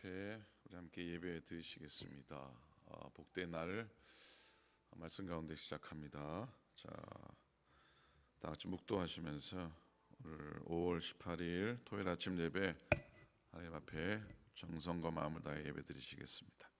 앞에 우리 함께 예배 드리시겠습니다. 복된 날 말씀 가운데 시작합니다. 자, 다 같이 묵도하시면서 오늘 5월 18일 토요일 아침 예배 하나님 앞에 정성과 마음을 다해 예배 드리시겠습니다.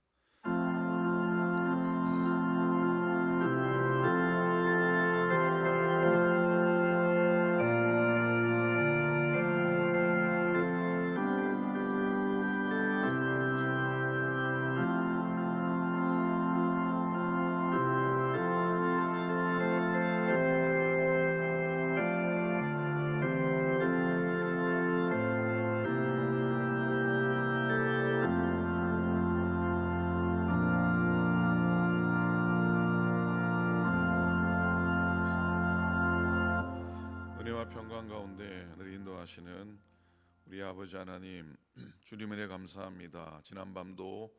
은혜와 평강 가운데 늘 인도하시는 우리 아버지 하나님, 주님 은혜 감사합니다. 지난 밤도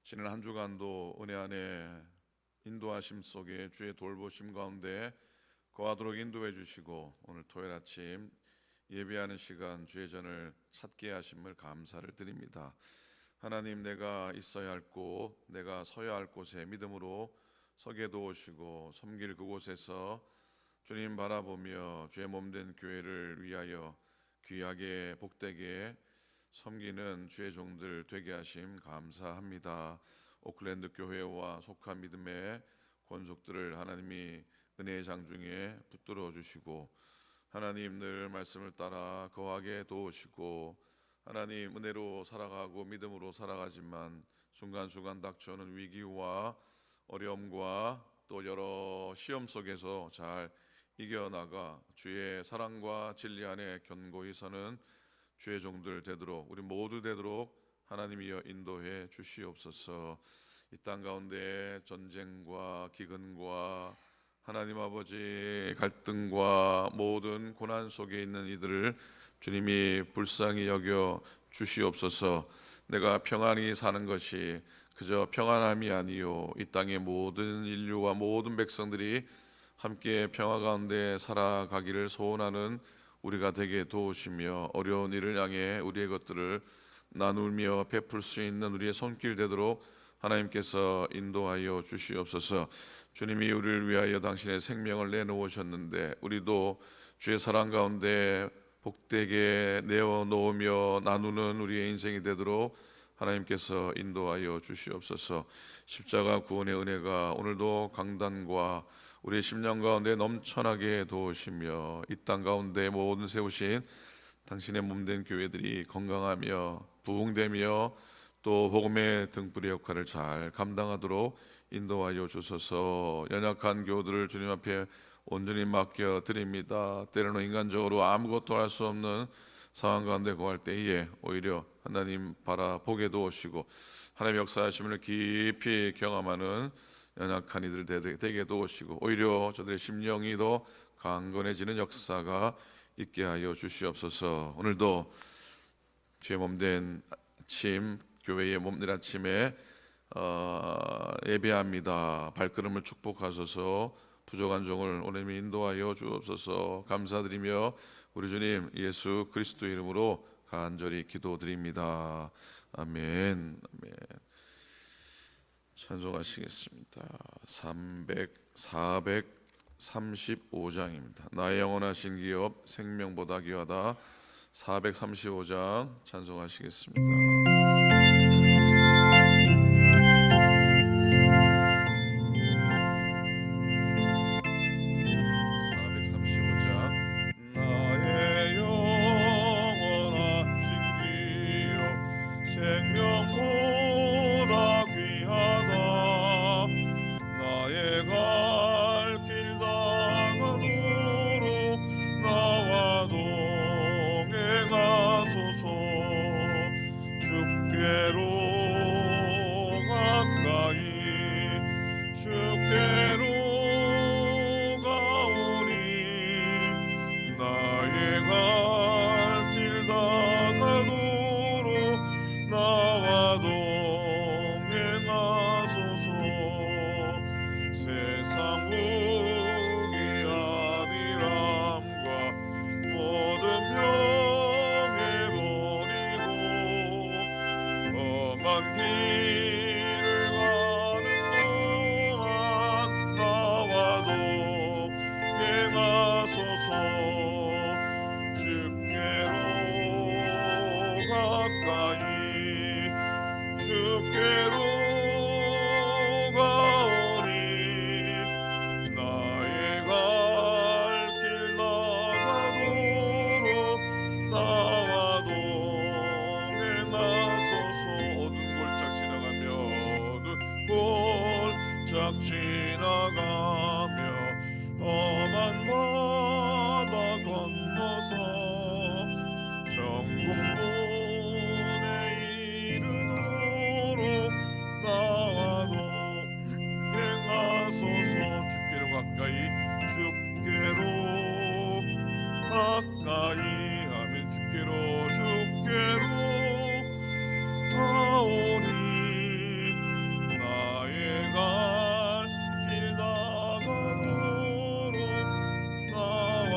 지난 한 주간도 은혜 안에 인도하심 속에 주의 돌보심 가운데 거하도록 인도해 주시고 오늘 토요일 아침 예배하는 시간 주의 전을 찾게 하심을 감사를 드립니다. 하나님, 내가 있어야 할 곳, 내가 서야 할 곳에 믿음으로 서게 도우시고 섬길 그곳에서 주님 바라보며 주의 몸된 교회를 위하여 귀하게 복되게 섬기는 주의 종들 되게 하심 감사합니다. 오클랜드 교회와 속한 믿음의 권속들을 하나님이 은혜의 장중에 붙들어 주시고 하나님 늘 말씀을 따라 거하게 도우시고 하나님 은혜로 살아가고 믿음으로 살아가지만 순간순간 닥쳐오는 위기와 어려움과 또 여러 시험 속에서 잘 이겨나가 주의 사랑과 진리 안에 견고히 서는 주의 종들 되도록 우리 모두 되도록 하나님이여 인도해 주시옵소서. 이 땅 가운데 전쟁과 기근과 하나님 아버지 갈등과 모든 고난 속에 있는 이들을 주님이 불쌍히 여겨 주시옵소서. 내가 평안히 사는 것이 그저 평안함이 아니요 이 땅의 모든 인류와 모든 백성들이 함께 평화 가운데 살아가기를 소원하는 우리가 되게 도우시며 어려운 일을 향해 우리의 것들을 나누며 베풀 수 있는 우리의 손길 되도록 하나님께서 인도하여 주시옵소서. 주님이 우리를 위하여 당신의 생명을 내놓으셨는데 우리도 주의 사랑 가운데 복되게 내어놓으며 나누는 우리의 인생이 되도록 하나님께서 인도하여 주시옵소서. 십자가 구원의 은혜가 오늘도 강단과 우리의 심령 가운데 넘쳐나게 도우시며 이 땅 가운데 모든 세우신 당신의 몸된 교회들이 건강하며 부흥되며 또 복음의 등불의 역할을 잘 감당하도록 인도하여 주소서. 연약한 교우들을 주님 앞에 온전히 맡겨 드립니다. 때로는 인간적으로 아무것도 할 수 없는 상황 가운데 거할 때에 오히려 하나님 바라보게 도우시고 하나님의 역사하심을 깊이 경험하는 연약한 이들 되게 도우시고 오히려 저들의 심령이 더 강건해지는 역사가 있게 하여 주시옵소서. 오늘도 주의 몸된 아침 교회의 몸된 아침에 예배합니다. 발걸음을 축복하소서. 부족한 종을 오늘 인도하여 주옵소서. 감사드리며 우리 주님 예수 그리스도 이름으로 간절히 기도드립니다. 아멘. 아멘. 찬송하시겠습니다. 435장입니다. 나의 영원하신 기업 생명보다 귀하다. 435장 찬송하시겠습니다. 435장 나의 영원하신 기업 생명보다 귀하다. 나의 갈 길 다가도록 나와 동행하소서. 주께로 가까이 주께로 가오니 나의 갈 길 다가도록 나와 동행하소서. 세상 무기한 이람과 모든 명예로 가까이 주께로 가오니 나의 갈 길 나가도록 나와 동행하소서. 어두운 골짝 지나가며 어두운 골짝 지나가며 험한 바다 건너서 정궁문에 이르도록 나와 동행하소서. 주께로 가까이 주께로 가까이 아멘. 주께로 가오니 나의 갈 길 나가도록 나와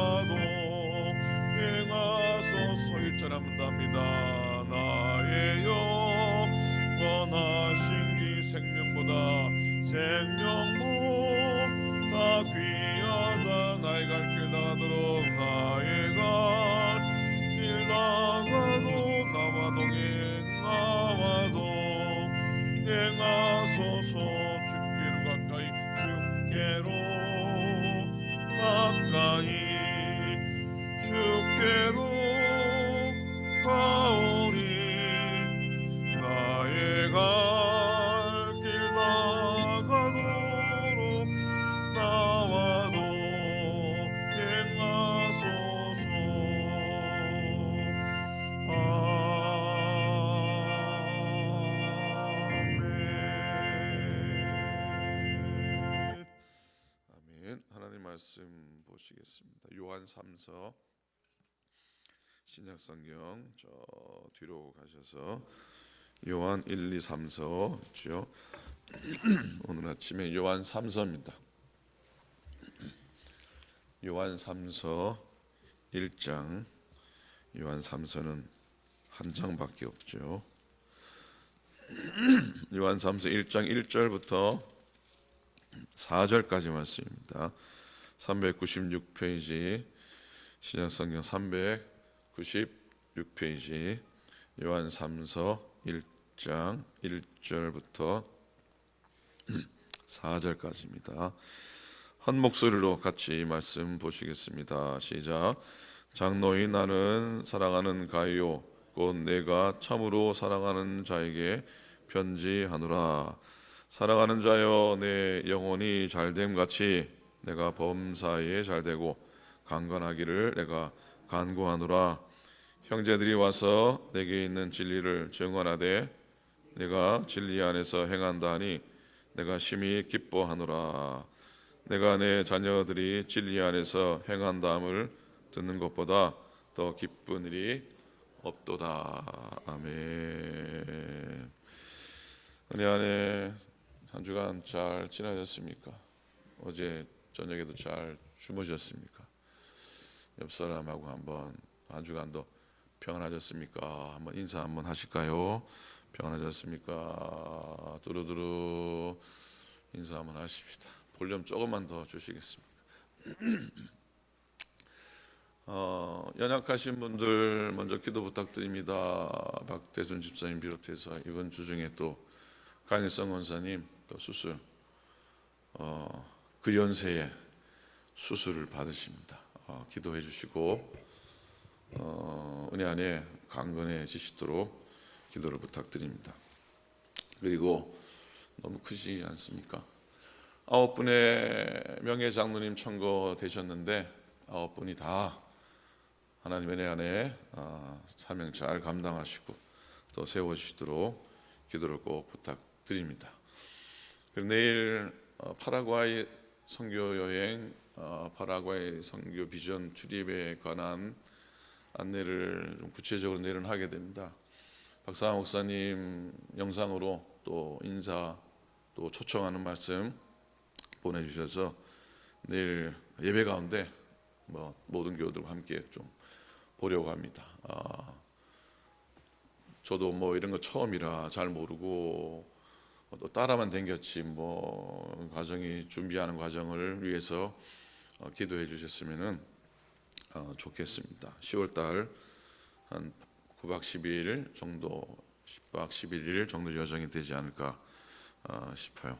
동행하소서. 1절 한번 답니다. 나의 영원하신 기 생명보다 귀하다. 나의 갈 길 나가도록 나의 갈 길 나가도 나와 동행하소서. 주께로 가까이 주께로 가오니 나의 갈 길 나가도록 나와 동행하소서. 아멘. 하나님 말씀 보시겠습니다. 요한 3서 신약성경 저 뒤로 가셔서 요한 1, 2, 3서 있죠. 오늘 아침에 요한 3서입니다. 요한 3서 1장. 요한 3서는 한 장밖에 없죠. 요한 3서 1장 1절부터 4절까지 말씀입니다. 396페이지 신약성경 396페이지 요한 3서 1장 1절부터 4절까지입니다. 한 목소리로 같이 말씀 보시겠습니다. 시작. 장로인 나는 사랑하는 가이오 곧 내가 참으로 사랑하는 자에게 편지하노라. 사랑하는 자여 내 영혼이 잘됨 같이 내가 범사에 잘되고 강건하기를 내가 간구하노라. 형제들이 와서 내게 있는 진리를 증언하되 내가 진리 안에서 행한다 하니 내가 심히 기뻐하노라. 내가 내 자녀들이 진리 안에서 행한다함을 듣는 것보다 더 기쁜 일이 없도다. 아멘. 은혜 안에 한 주간 잘 지나셨습니까? 어제 저녁에도 잘 주무셨습니까? 옆 사람하고 한번 한 주간도 평안하셨습니까? 한번 인사 한번 하실까요? 평안하셨습니까? 두루두루 인사 한번 하십시다. 볼륨 조금만 더 주시겠습니까? 연약하신 분들 먼저 기도 부탁드립니다. 박대순 집사님 비롯해서 이번 주 중에 또 강일성 원사님 또 수술 그 연세에 수술을 받으십니다. 기도해 주시고 은혜 안에 강건해지시도록 기도를 부탁드립니다. 그리고 너무 크지 않습니까? 9분의 명예 장로님 청거되셨는데 9분이 다 하나님 은혜 안에 사명 잘 감당하시고 또 세워주시도록 기도를 꼭 부탁드립니다. 그리고 내일 파라과이 선교 여행, 파라과이 선교 비전 출입에 관한 안내를 좀 구체적으로 내일은 하게 됩니다. 박상환 목사님 영상으로 또 인사 또 초청하는 말씀 보내주셔서 내일 예배 가운데 모든 교우들과 함께 좀 보려고 합니다. 저도 이런 거 처음이라 잘 모르고 또 따라만 댕겼지 과정이 준비하는 과정을 위해서 기도해 주셨으면은 좋겠습니다. 10월 달 한 9박 10일 정도, 10박 11일 정도 여정이 되지 않을까 싶어요.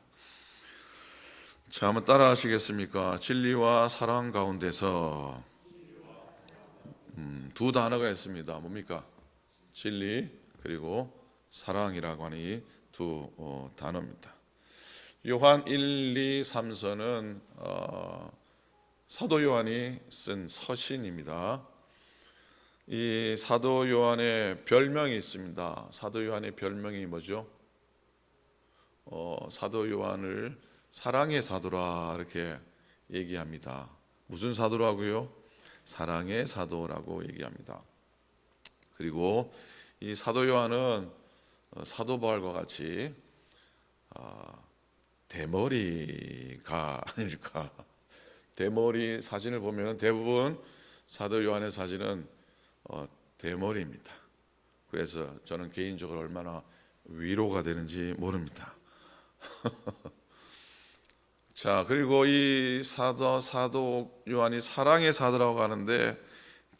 자, 한번 따라 하시겠습니까? 진리와 사랑 가운데서 두 단어가 있습니다. 뭡니까? 진리 그리고 사랑이라고 하는 이 두 단어입니다. 요한 1, 2, 3서는 사도 요한이 쓴 서신입니다. 이 사도 요한의 별명이 있습니다. 사도 요한의 별명이 뭐죠? 사도 요한을 사랑의 사도라 이렇게 얘기합니다. 무슨 사도라고요? 사랑의 사도라고 얘기합니다. 그리고 이 사도 요한은 사도 바울과 같이 대머리가 아닐까. 대머리 사진을 보면 대부분 사도 요한의 사진은 대머리입니다. 그래서 저는 개인적으로 얼마나 위로가 되는지 모릅니다. 자, 그리고 이 사도 요한이 사랑의 사도라고 하는데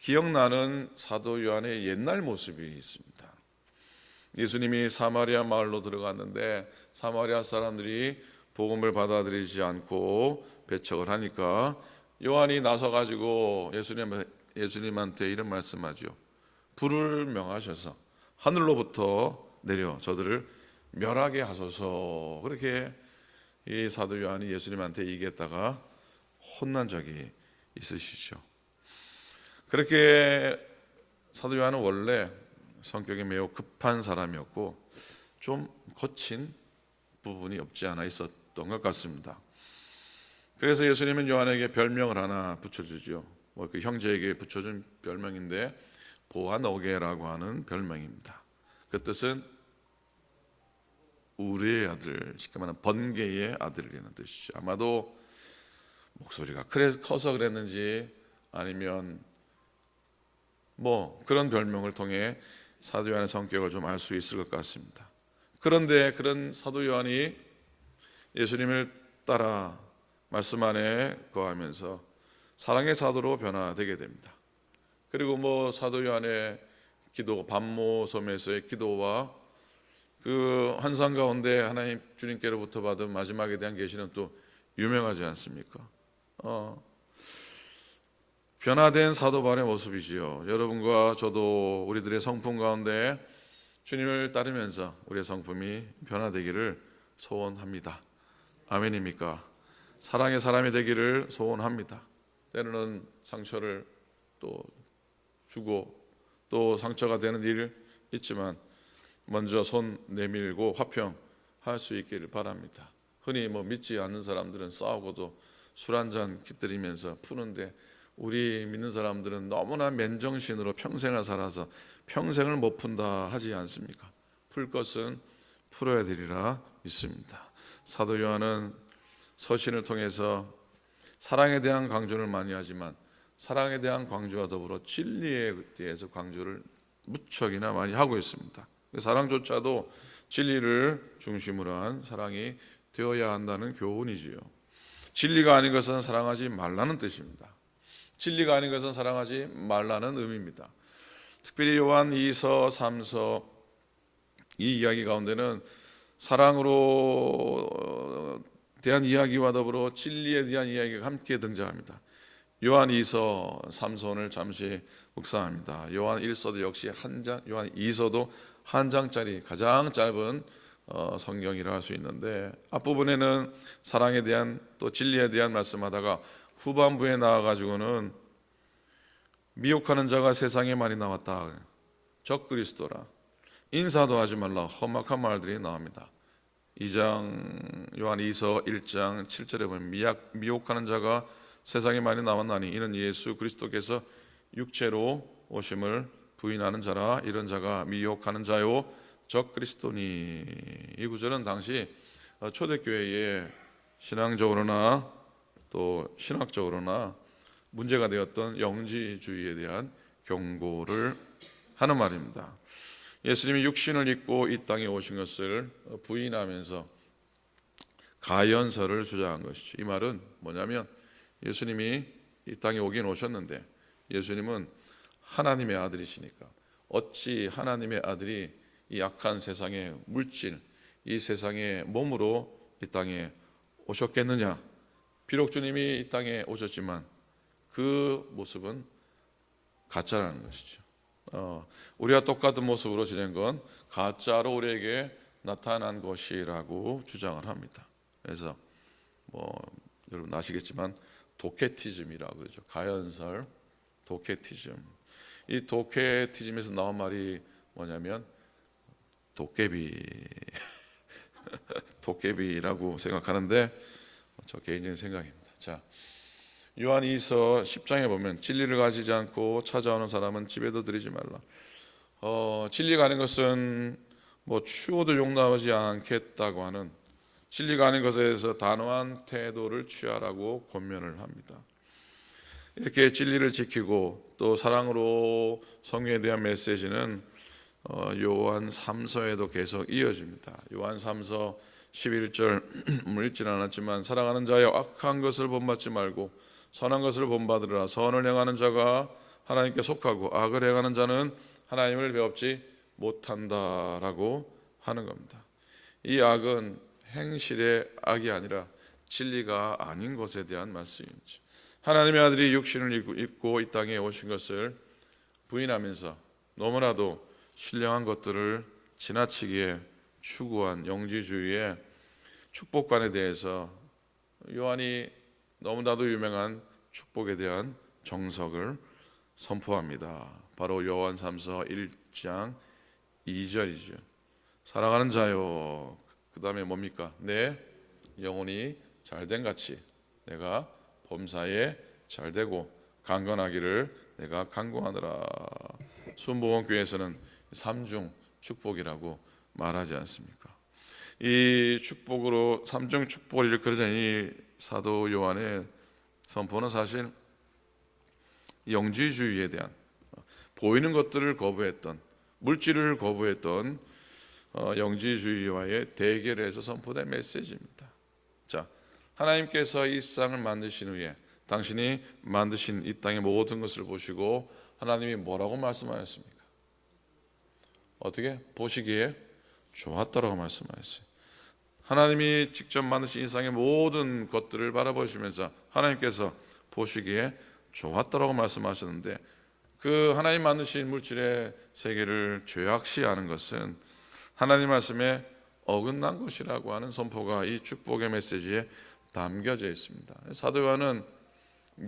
기억나는 사도 요한의 옛날 모습이 있습니다. 예수님이 사마리아 마을로 들어갔는데 사마리아 사람들이 복음을 받아들이지 않고 배척을 하니까 요한이 나서가지고 예수님한테 이런 말씀하죠. 불을 명하셔서 하늘로부터 내려 저들을 멸하게 하소서. 그렇게 이 사도 요한이 예수님한테 얘기했다가 혼난 적이 있으시죠. 그렇게 사도 요한은 원래 성격이 매우 급한 사람이었고 좀 거친 부분이 없지 않아 있었던 것 같습니다. 그래서 예수님은 요한에게 별명을 하나 붙여주죠. 그 형제에게 붙여준 별명인데 보아너게라고 하는 별명입니다. 그 뜻은 우리의 아들, 쉽게 말하면 번개의 아들이라는 뜻이죠. 아마도 목소리가 커서 그랬는지 아니면 그런 별명을 통해 사도 요한의 성격을 좀 알 수 있을 것 같습니다. 그런데 그런 사도 요한이 예수님을 따라 말씀 안에 거하면서 사랑의 사도로 변화되게 됩니다. 그리고 사도 요한의 기도, 반모섬에서의 기도와 그 환상 가운데 하나님 주님께로부터 받은 마지막에 대한 계시는 또 유명하지 않습니까? 변화된 사도 바울의 모습이지요. 여러분과 저도 우리들의 성품 가운데 주님을 따르면서 우리의 성품이 변화되기를 소원합니다. 아멘입니까? 사랑의 사람이 되기를 소원합니다. 때로는 상처를 또 주고 또 상처가 되는 일 있지만 먼저 손 내밀고 화평할 수 있기를 바랍니다. 흔히 믿지 않는 사람들은 싸우고도 술 한잔 깃들이면서 푸는데 우리 믿는 사람들은 너무나 맨정신으로 평생을 살아서 평생을 못 푼다 하지 않습니까? 풀 것은 풀어야 되리라 믿습니다. 사도 요한은 서신을 통해서 사랑에 대한 강조를 많이 하지만 사랑에 대한 강조와 더불어 진리에 대해서 강조를 무척이나 많이 하고 있습니다. 사랑조차도 진리를 중심으로 한 사랑이 되어야 한다는 교훈이지요. 진리가 아닌 것은 사랑하지 말라는 뜻입니다. 진리가 아닌 것은 사랑하지 말라는 의미입니다. 특별히 요한 2서, 3서 이 이야기 가운데는 사랑으로 대한 이야기와 더불어 진리에 대한 이야기가 함께 등장합니다. 요한 2서, 3서를 잠시 묵상합니다. 요한 1서도 역시 한 장, 요한 2서도 한 장짜리 가장 짧은 성경이라 할 수 있는데 앞부분에는 사랑에 대한 또 진리에 대한 말씀하다가 후반부에 나와가지고는 미혹하는 자가 세상에 많이 나왔다. 적그리스도라. 인사도 하지 말라. 험악한 말들이 나옵니다. 2장 요한 2서 1장 7절에 보면 미혹하는 자가 세상에 많이 나왔나니 이는 예수 그리스도께서 육체로 오심을 부인하는 자라. 이런 자가 미혹하는 자요 적그리스도니. 이 구절은 당시 초대교회에 신앙적으로나 또 신학적으로나 문제가 되었던 영지주의에 대한 경고를 하는 말입니다. 예수님이 육신을 입고 이 땅에 오신 것을 부인하면서 가연설을 주장한 것이죠. 이 말은 뭐냐면 예수님이 이 땅에 오긴 오셨는데 예수님은 하나님의 아들이시니까 어찌 하나님의 아들이 이 악한 세상의 물질, 이 세상의 몸으로 이 땅에 오셨겠느냐. 비록 주님이 이 땅에 오셨지만 그 모습은 가짜라는 것이죠. 우리와 똑같은 모습으로 지낸 건 가짜로 우리에게 나타난 것이라고 주장을 합니다. 그래서 여러분 아시겠지만 도케티즘이라고 그러죠. 가연설, 도케티즘. 이 도케티즘에서 나온 말이 뭐냐면 도깨비 도깨비라고 생각하는데 저 개인적인 생각입니다. 자, 요한 2서 10장에 보면 진리를 가지지 않고 찾아오는 사람은 집에도 들이지 말라. 진리가 아닌 것은 추워도 용납하지 않겠다고 하는, 진리가 아닌 것에 대해서 단호한 태도를 취하라고 권면을 합니다. 이렇게 진리를 지키고 또 사랑으로 성경에 대한 메시지는 요한 3서에도 계속 이어집니다. 요한 3서 11절 읽지는 않았지만 사랑하는 자여 악한 것을 본받지 말고 선한 것을 본받으라. 선을 행하는 자가 하나님께 속하고 악을 행하는 자는 하나님을 배웁지 못한다라고 하는 겁니다. 이 악은 행실의 악이 아니라 진리가 아닌 것에 대한 말씀이죠. 하나님의 아들이 육신을 입고 이 땅에 오신 것을 부인하면서 너무나도 신령한 것들을 지나치게 추구한 영지주의의 축복관에 대해서 요한이 너무나도 유명한 축복에 대한 정석을 선포합니다. 바로 요한 3서 1장 2절이죠. 사랑하는 자요, 그 다음에 뭡니까? 내 영혼이 잘된 같이 내가 범사에 잘되고 강건하기를 내가 간구하노라. 순복음교회에서는 삼중 축복이라고 말하지 않습니까? 이 축복으로 삼중 축복을 일컬어낸 이 사도 요한의 선포는 사실 영지주의에 대한, 보이는 것들을 거부했던, 물질을 거부했던 영지주의와의 대결에서 선포된 메시지입니다. 자, 하나님께서 이 세상을 만드신 후에 당신이 만드신 이 땅의 모든 것을 보시고 하나님이 뭐라고 말씀하셨습니까? 어떻게? 보시기에 좋았다라고 말씀하셨어요. 하나님이 직접 만드신 이 세상의 모든 것들을 바라보시면서 하나님께서 보시기에 좋았다라고 말씀하셨는데, 그 하나님 만드신 물질의 세계를 죄악시하는 것은 하나님 말씀에 어긋난 것이라고 하는 선포가 이 축복의 메시지에 담겨져 있습니다. 사도 요한은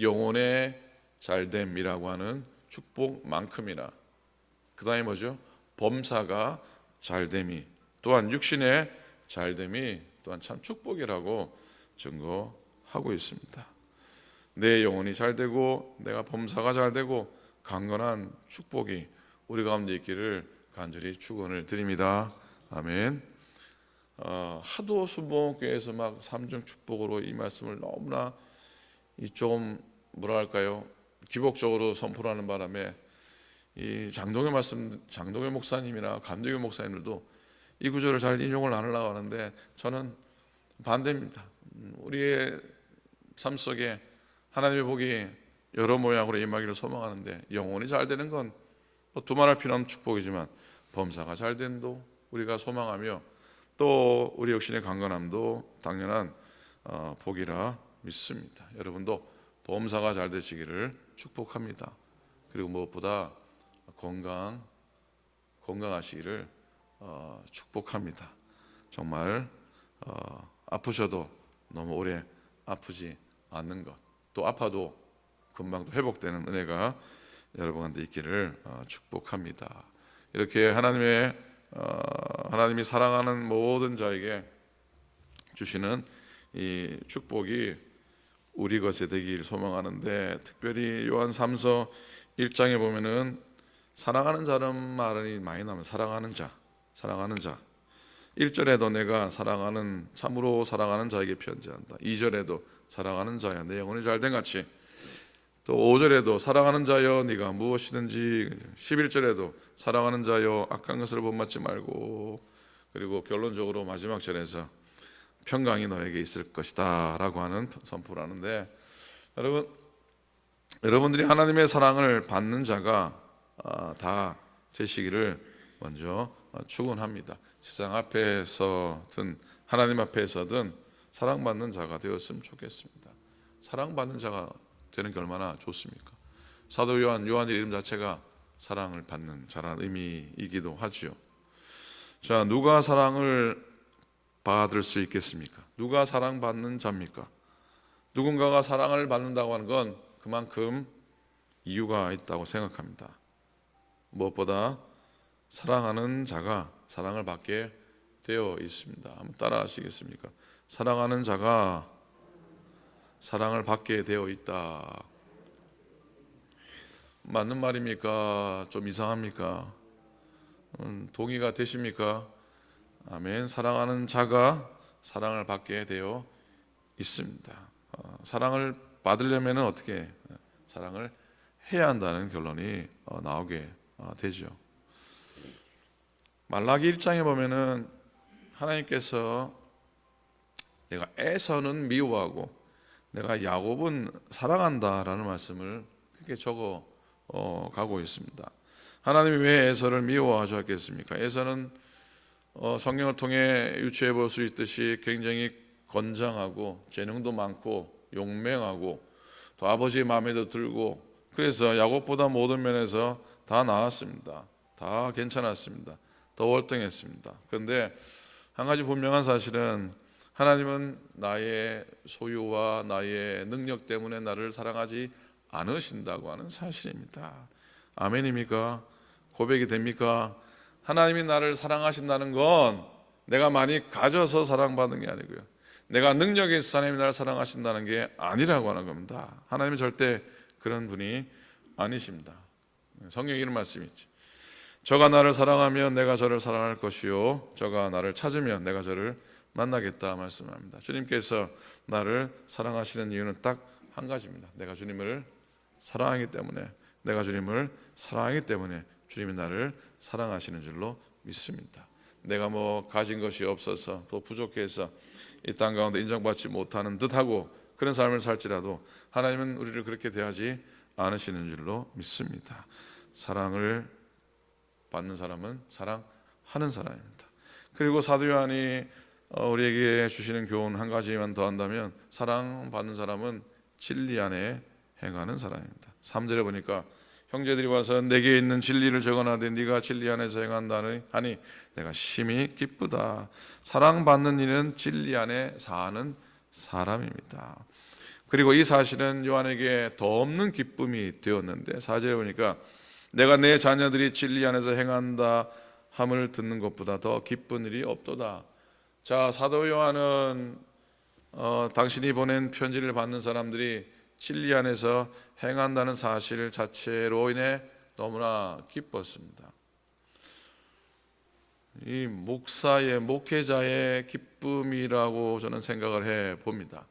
영혼의 잘됨이라고 하는 축복만큼이나, 그 다음에 뭐죠? 범사가 잘됨이, 또한 육신의 잘됨이 또한 참 축복이라고 증거하고 있습니다. 내 영혼이 잘되고 내가 범사가 잘되고 강건한 축복이 우리 가운데 있기를 간절히 축원을 드립니다. 아멘. 하도 순복음교회에서 막 삼중 축복으로 이 말씀을 너무나 좀 뭐랄까요, 기복적으로 선포하는 바람에 이 장동의 목사님이나 감독의 목사님들도 이 구절을 잘 인용을 안 하려고 하는데 저는 반대입니다. 우리의 삶 속에 하나님의 복이 여러 모양으로 임하기를 소망하는데, 영혼이 잘 되는 건 두말할 필요 없는 축복이지만 범사가 잘 된도 우리가 소망하며 또 우리 육신의 강건함도 당연한 복이라 믿습니다. 여러분도 범사가 잘 되시기를 축복합니다. 그리고 무엇보다 건강하시기를 축복합니다. 정말 아프셔도 너무 오래 아프지 않는 것, 또 아파도 금방 또 회복되는 은혜가 여러분한테 있기를 축복합니다. 이렇게 하나님이 사랑하는 모든 자에게 주시는 이 축복이 우리 것에 되길 소망하는데, 특별히 요한 3서 1장에 보면은 사랑하는 자는 말이 많이 나옵니다. 사랑하는 자. 1절에도 내가 참으로 사랑하는 자에게 편지한다. 2절에도 사랑하는 자야 내 영혼이 잘된 같이, 또 5절에도 사랑하는 자여 네가 무엇이든지, 11절에도 사랑하는 자여 악한 것을 본받지 말고, 그리고 결론적으로 마지막 절에서 평강이 너에게 있을 것이다 라고 하는 선포를 하는데, 여러분들이 하나님의 사랑을 받는 자가 다 되시기를 먼저 축원합니다. 세상 앞에서든 하나님 앞에서든 사랑받는 자가 되었으면 좋겠습니다. 사랑받는 자가 되는 게 얼마나 좋습니까? 사도 요한의 이름 자체가 사랑을 받는 자라는 의미이기도 하지요. 자, 누가 사랑을 받을 수 있겠습니까? 누가 사랑받는 자입니까? 누군가가 사랑을 받는다고 하는 건 그만큼 이유가 있다고 생각합니다. 무엇보다 사랑하는 자가 사랑을 받게 되어 있습니다. 한번 따라 하시겠습니까? 사랑하는 자가 사랑을 받게 되어 있다. 맞는 말입니까? 좀 이상합니까? 동의가 되십니까? 아멘. 사랑하는 자가 사랑을 받게 되어 있습니다. 사랑을 받으려면 어떻게 사랑을 해야 한다는 결론이 나오게 되죠. 말라기 1장에 보면은 하나님께서 내가 에서는 미워하고 내가 야곱은 사랑한다라는 말씀을 그렇게 적어 가고 있습니다. 하나님이 왜 에서를 미워하셨겠습니까? 에서는 성경을 통해 유추해 볼 수 있듯이 굉장히 건장하고 재능도 많고 용맹하고 또 아버지의 마음에도 들고, 그래서 야곱보다 모든 면에서 다 나았습니다. 다 괜찮았습니다. 더 월등했습니다. 그런데 한 가지 분명한 사실은 하나님은 나의 소유와 나의 능력 때문에 나를 사랑하지 않으신다고 하는 사실입니다. 아멘입니까? 고백이 됩니까? 하나님이 나를 사랑하신다는 건 내가 많이 가져서 사랑받는 게 아니고요, 내가 능력이 있어 하나님이 나를 사랑하신다는 게 아니라고 하는 겁니다. 하나님은 절대 그런 분이 아니십니다. 성경에 이런 말씀이 있죠. 저가 나를 사랑하면 내가 저를 사랑할 것이요 저가 나를 찾으면 내가 저를 만나겠다 말씀합니다. 주님께서 나를 사랑하시는 이유는 딱 한 가지입니다. 내가 주님을 사랑하기 때문에, 내가 주님을 사랑하기 때문에 주님이 나를 사랑하시는 줄로 믿습니다. 내가 뭐 가진 것이 없어서 또 부족해서 이 땅 가운데 인정받지 못하는 듯하고 그런 삶을 살지라도 하나님은 우리를 그렇게 대하지 않으시는 줄로 믿습니다. 사랑을 받는 사람은 사랑하는 사람입니다. 그리고 사도 요한이 우리에게 주시는 교훈 한 가지만 더 한다면, 사랑받는 사람은 진리 안에 행하는 사람입니다. 3절에 보니까 형제들이 와서 내게 있는 진리를 적어놔되 네가 진리 안에서 행한다니 하니 내가 심히 기쁘다. 사랑받는 이는 진리 안에 사는 사람입니다. 그리고 이 사실은 요한에게 더 없는 기쁨이 되었는데, 4절에 보니까 내가 내 자녀들이 진리 안에서 행한다 함을 듣는 것보다 더 기쁜 일이 없도다. 자, 사도 요한은 당신이 보낸 편지를 받는 사람들이 진리 안에서 행한다는 사실 자체로 인해 너무나 기뻤습니다. 이 목사의, 목회자의 기쁨이라고 저는 생각을 해 봅니다.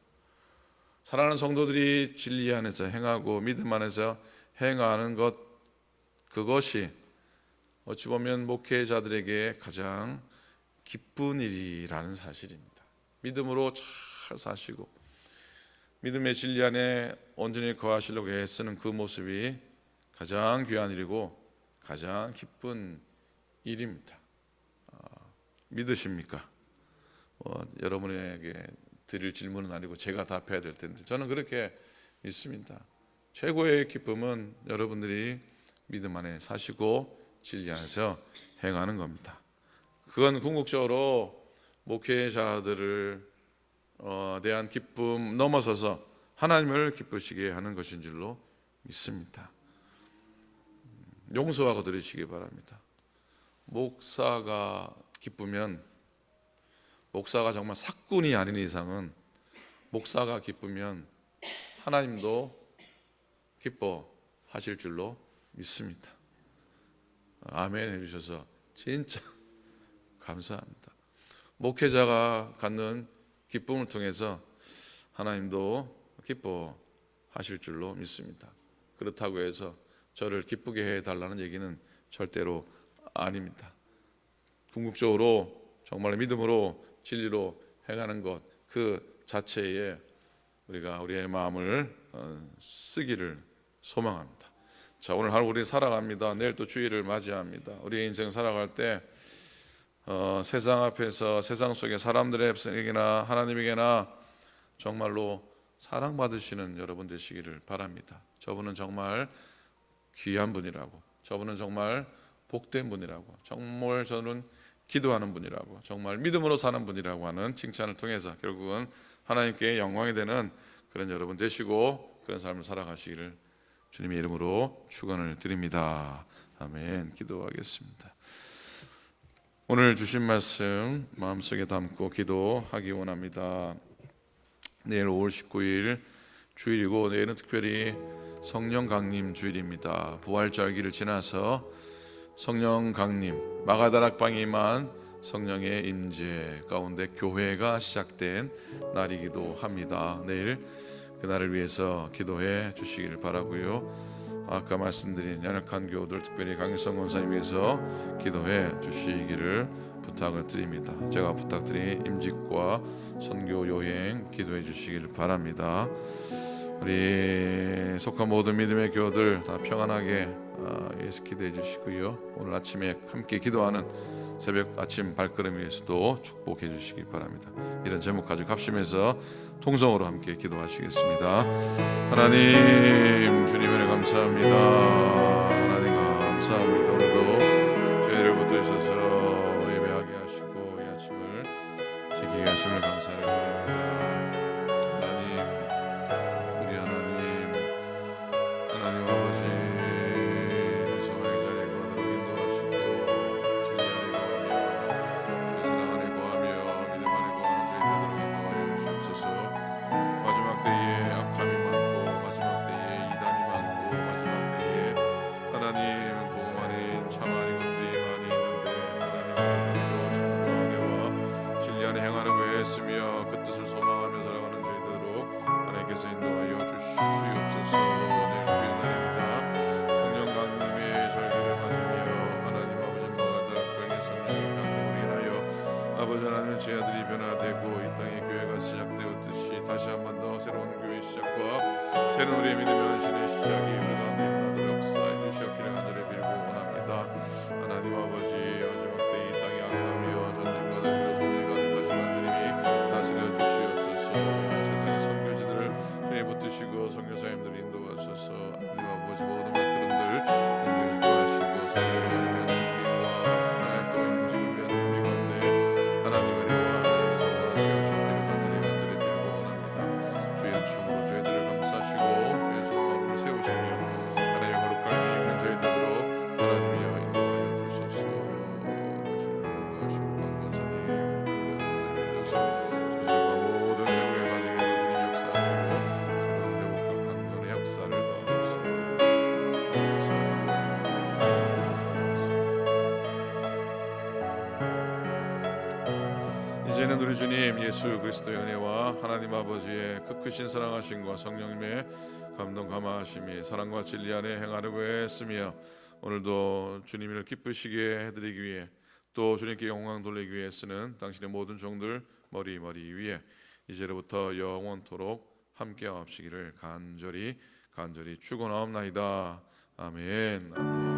사랑하는 성도들이 진리 안에서 행하고 믿음 안에서 행하는 것, 그것이 어찌 보면 목회자들에게 가장 기쁜 일이라는 사실입니다. 믿음으로 잘 사시고 믿음의 진리 안에 온전히 거하시려고 애쓰는 그 모습이 가장 귀한 일이고 가장 기쁜 일입니다. 믿으십니까? 여러분에게 드릴 질문은 아니고 제가 답해야 될 텐데 저는 그렇게 믿습니다. 최고의 기쁨은 여러분들이 믿음 안에 사시고 진리 안에서 행하는 겁니다. 그건 궁극적으로 목회자들을 대한 기쁨 넘어서서 하나님을 기쁘시게 하는 것인 줄로 믿습니다. 용서하고 들으시기 바랍니다. 목사가 기쁘면, 목사가 정말 사꾼이 아닌 이상은 목사가 기쁘면 하나님도 기뻐하실 줄로 믿습니다. 아멘 해주셔서 진짜 감사합니다. 목회자가 갖는 기쁨을 통해서 하나님도 기뻐하실 줄로 믿습니다. 그렇다고 해서 저를 기쁘게 해달라는 얘기는 절대로 아닙니다. 궁극적으로 정말 믿음으로 진리로 행하는 것, 그 자체에 우리가 우리의 마음을 쓰기를 소망합니다. 자, 오늘 하루 우리 살아갑니다. 내일 또 주일을 맞이합니다. 우리의 인생 살아갈 때 세상 앞에서, 세상 속의 사람들에게나 하나님에게나 정말로 사랑받으시는 여러분 되시기를 바랍니다. 저분은 정말 귀한 분이라고, 저분은 정말 복된 분이라고, 정말 저는 기도하는 분이라고, 정말 믿음으로 사는 분이라고 하는 칭찬을 통해서 결국은 하나님께 영광이 되는 그런 여러분 되시고 그런 삶을 살아가시기를 주님의 이름으로 축원을 드립니다. 아멘. 기도하겠습니다. 오늘 주신 말씀 마음속에 담고 기도하기 원합니다. 내일 5월 19일 주일이고 내일은 특별히 성령 강림 주일입니다. 부활절기를 지나서 성령 강림, 마가다락방에 임한 성령의 임재 가운데 교회가 시작된 날이기도 합니다. 내일 그날을 위해서 기도해 주시기를 바라고요. 아까 말씀드린 연약한 교우들, 특별히 강일성 권사님 위해서 기도해 주시기를 부탁을 드립니다. 제가 부탁드린 임직과 선교 여행 기도해 주시기를 바랍니다. 우리 속한 모든 믿음의 교우들 다 평안하게 예수 기도해 주시고요. 오늘 아침에 함께 기도하는 새벽 아침 발걸음 위해서도 축복해 주시기 바랍니다. 이런 제목 가지고 합심해서 통성으로 함께 기도하시겠습니다. 하나님, 주님 은혜 감사합니다. 하나님 감사합니다. 오늘도 저희를 붙드셔서 예배하게 하시고 이 아침을 지키게 하심을 감사를 드립니다. 하나님, 우리 하나님 아버지 행하려고 그 뜻을 소망하며 살아가는 저희들로 하나님께서 인도하여 주시옵소서. 내일 주의 날입니다. 성령 강림의 절기를 맞으며 하나님 아버지 마가다락방의 성령의 강림으로 인하여 아버지 하나님의 제 아들이 변화되고 이 땅의 교회가 시작되었듯이 다시 한 번 더 새로운 교회 시작과 새로운 우리의 믿음의 헌신의 시작이 우리 가운데 임하도록 역사해 주시옵기를 간절히 빌고 원합니다. 하나님 아버지 마지막 때 이 땅이 악하며 전쟁과 달려 소문이 가득하시는 주님이 다스려 주시옵소서. 세상의 선교지들을 주님 붙드시고 선교사님들 인도하소서. 하나님 아버지 모든 말씀들 인도하시고 사회를 위한 준비와 하나님 또 임직을 위한 준비 가운데 하나님의 은혜와 성원을 지어주시기를 간절히 빌고 원합니다. 주의 은총으로 저희들을 감싸시고 주의 성원을 세우시며 하나님의 거룩한 이 있는 저희들로 하나님이여 인도하여 주소서. 세상과 모든 외부의 가정에도 주님 역사하시고 새로운 회복과 강건의 역사를 더하소서. 감사합니다. 이제는 우리 주님 예수 그리스도의 은혜와 하나님 아버지의 그 크신 사랑하심과 성령님의 감동 감화하심이 사랑과 진리 안에 행하려고 했으며 오늘도 주님을 기쁘시게 해드리기 위해 또 주님께 영광 돌리기 위해 쓰는 당신의 모든 종들 머리 위에 이제로부터 영원토록 함께 하옵시기를 간절히 축원하옵나이다. 아멘. 아멘.